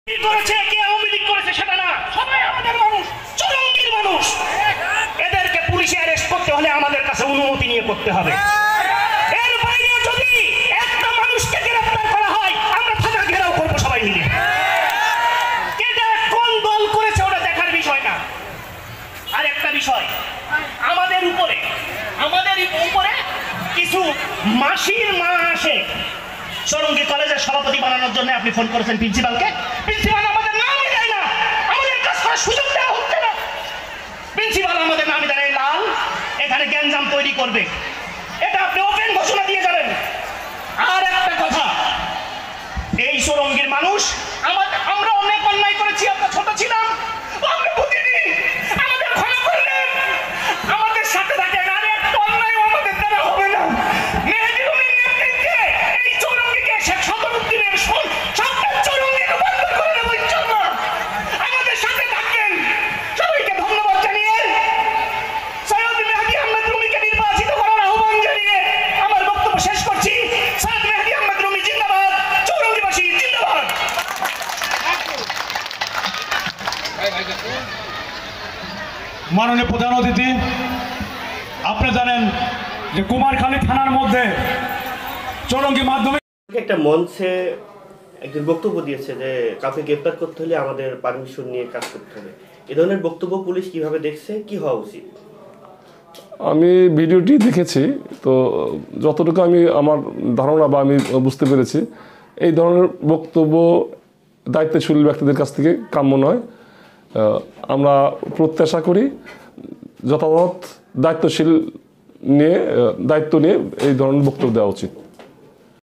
করেছে কে আওয়ামী লীগ করেছে সেটা না, সবাই আমাদের মানুষ, চরঙ্গীর মানুষ। এদেরকে পুলিশে অ্যারেস্ট করতে হলে আমাদের কাছে অনুমতি নিয়ে করতে হবে। এর বাইরে যদি একটা মানুষকে গ্রেফতার করা হয় আমরা থানা ঘেরাও করবো সবাই মিলে। এটা কোন দল করেছে ওটা দেখার বিষয় না। আর একটা বিষয়, আমাদের উপরে কিছু মাসির মা আসে চরঙ্গী কলেজের সভাপতি বানানোর জন্য। আপনি ফোন করেছেন প্রিন্সিপালকে, প্রিন্সিপাল আমাদের নামই দেয় না, আমাদের কাজ করার সুযোগ দেওয়া হচ্ছে না। প্রিন্সিপাল আমাদের নামই দেয় লাল এখানে গ্যাঞ্জাম তৈরি করবে, এটা আপনি ওপেন ঘোষণা দিয়ে যাবেন। আর একটা কথা, এই চরঙ্গীর মানুষ আমরা অনেক অন্যায় করেছি, আমরা ছোট ছিলাম, আমরা বুঝিনি, আমাদের ক্ষমা করলেন, আমাদের সাথে থাকেন। আর একটা অন্যায় আমাদের দ্বারা হবে না। মেহেদী রুমির নেতৃত্বে এই চরঙ্গীকে শেখ সদরুদ্দিনের সবটা চরঙ্গী রূপান্তর করে দেবো ইনশাআল্লাহ। আমাদের সাথে থাকবেন। সবাইকে ধন্যবাদ জানিয়ে সৈয়দ মেহেদী আহমেদ রুমিকে নির্বাচিত করার আহ্বান জানিয়ে আমার বক্তব্য শেষ করছি। সৈয়দ মেহেদী আহমেদ রুমি জিন্দাবাদ, চৌরঙ্গীবাসী জিন্দাবাদ। মাননীয় প্রধান অতিথি, আপনি জানেন যে কুমারখালী থানার মধ্যে চরঙ্গী মাধ্যমিক একটা মঞ্চে একজন বক্তব্য দিয়েছে যে কাউকে গ্রেপ্তার করতে হলে আমাদের পারমিশন নিয়ে কাজ করতে হবে। এ ধরনের বক্তব্য পুলিশ কিভাবে দেখছে, কি হওয়া উচিত? আমি ভিডিওটি দেখেছি, তো যতটুকু আমার ধারণা বা আমি বুঝতে পেরেছি, এই ধরনের বক্তব্য দায়িত্বশীল ব্যক্তিদের কাছ থেকে কাম্য নয়। আমরা প্রত্যাশা করি যথাযথ দায়িত্ব নিয়ে এই ধরনের বক্তব্য দেওয়া উচিত।